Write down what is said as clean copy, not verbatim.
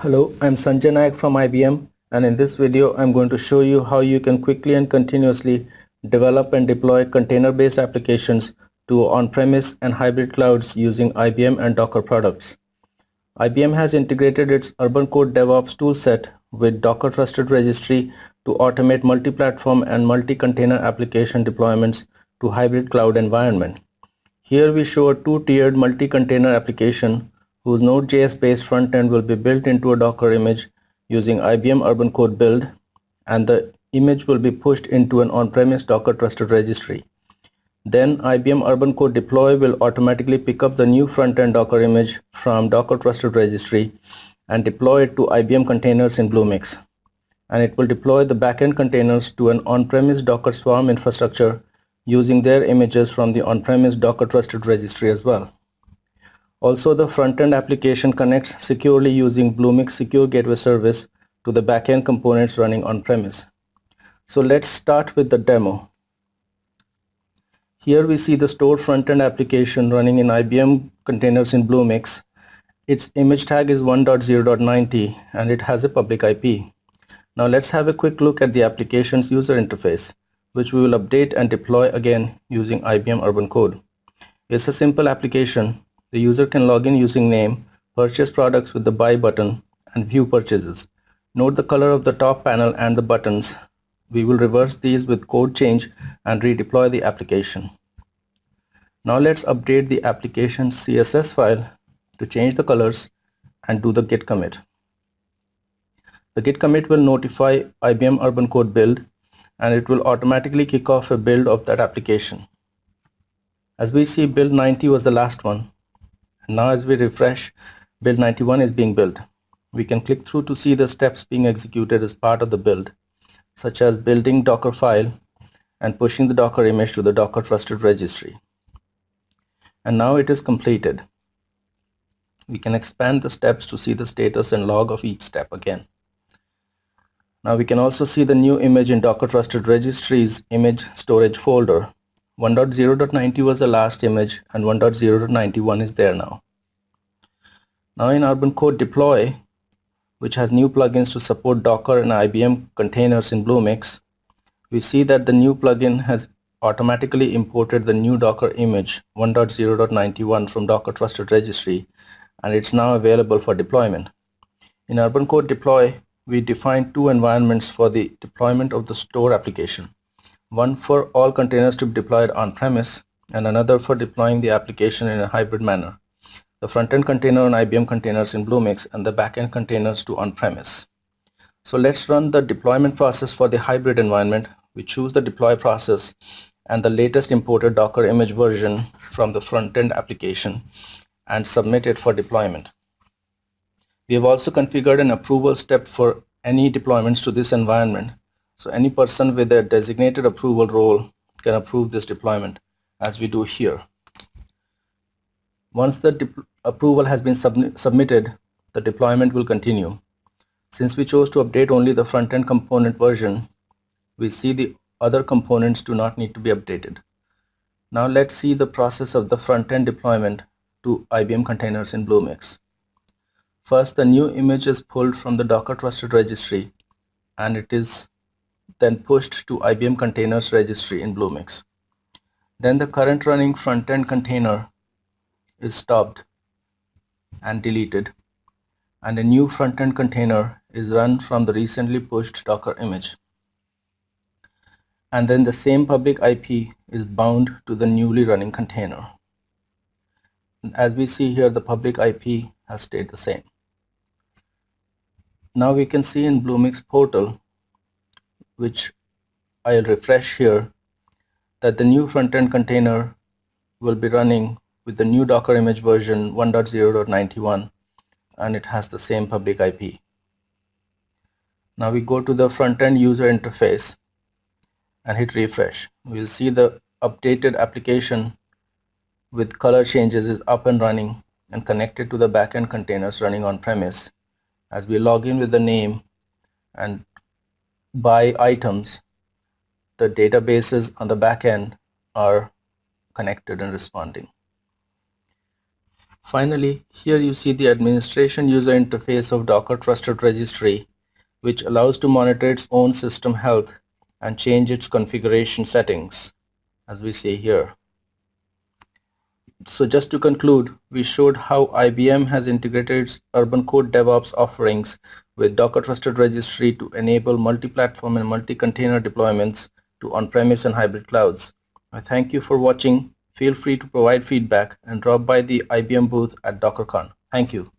Hello, I'm Sanjay Nayak from IBM, and in this video I'm going to show you how you can quickly and continuously develop and deploy container-based applications to on-premise and hybrid clouds using IBM and Docker products. IBM has integrated its UrbanCode DevOps toolset with Docker Trusted Registry to automate multi-platform and multi-container application deployments to hybrid cloud environment. Here we show a two-tiered multi-container application whose Node.js-based front-end will be built into a Docker image using IBM UrbanCode build, and the image will be pushed into an on-premise Docker Trusted Registry. Then IBM UrbanCode Deploy will automatically pick up the new front-end Docker image from Docker Trusted Registry and deploy it to IBM containers in Bluemix. And it will deploy the backend containers to an on-premise Docker Swarm infrastructure using their images from the on-premise Docker Trusted Registry as well. Also, the front-end application connects securely using Bluemix Secure Gateway Service to the backend components running on-premise. So let's start with the demo. Here we see the stored front-end application running in IBM containers in Bluemix. Its image tag is 1.0.90 and it has a public IP. Now let's have a quick look at the application's user interface, which we will update and deploy again using IBM UrbanCode. It's a simple application. The user can log in using name, purchase products with the buy button, and view purchases. Note the color of the top panel and the buttons. We will reverse these with code change and redeploy the application. Now let's update the application's CSS file to change the colors and do the git commit. The git commit will notify IBM UrbanCode build, and it will automatically kick off a build of that application. As we see, build 90 was the last one. And now as we refresh, build 91 is being built. We can click through to see the steps being executed as part of the build, such as building Docker file and pushing the Docker image to the Docker Trusted Registry. And now it is completed. We can expand the steps to see the status and log of each step again. Now we can also see the new image in Docker Trusted Registry's image storage folder. 1.0.90 was the last image and 1.0.91 is there now. Now in UrbanCode Deploy, which has new plugins to support Docker and IBM containers in Bluemix, we see that the new plugin has automatically imported the new Docker image 1.0.91 from Docker Trusted Registry, and it's now available for deployment. In UrbanCode Deploy, we define two environments for the deployment of the store application. One for all containers to be deployed on-premise and another for deploying the application in a hybrid manner. The front-end container on IBM containers in Bluemix and the back-end containers to on-premise. So let's run the deployment process for the hybrid environment. We choose the deploy process and the latest imported Docker image version from the front-end application and submit it for deployment. We have also configured an approval step for any deployments to this environment. So any person with a designated approval role can approve this deployment, as we do here. Once the approval has been submitted, the deployment will continue. Since we chose to update only the front-end component version, we see the other components do not need to be updated. Now let's see the process of the front-end deployment to IBM containers in Bluemix. First, the new image is pulled from the Docker Trusted Registry, and it is then pushed to IBM Containers Registry in Bluemix. Then the current running front-end container is stopped and deleted, and a new front-end container is run from the recently pushed Docker image. And then the same public IP is bound to the newly running container. And as we see here, the public IP has stayed the same. Now we can see in Bluemix portal, which I'll refresh here, that the new front-end container will be running with the new Docker image version 1.0.91, and it has the same public IP. Now we go to the front-end user interface and hit refresh. We'll see the updated application with color changes is up and running and connected to the backend containers running on premise. As we log in with the name and buy items, the databases on the back end are connected and responding. Finally, here you see the administration user interface of Docker Trusted Registry, which allows to monitor its own system health and change its configuration settings, as we see here. So just to conclude, we showed how IBM has integrated its UrbanCode DevOps offerings with Docker Trusted Registry to enable multi-platform and multi-container deployments to on-premise and hybrid clouds. I thank you for watching. Feel free to provide feedback and drop by the IBM booth at DockerCon. Thank you.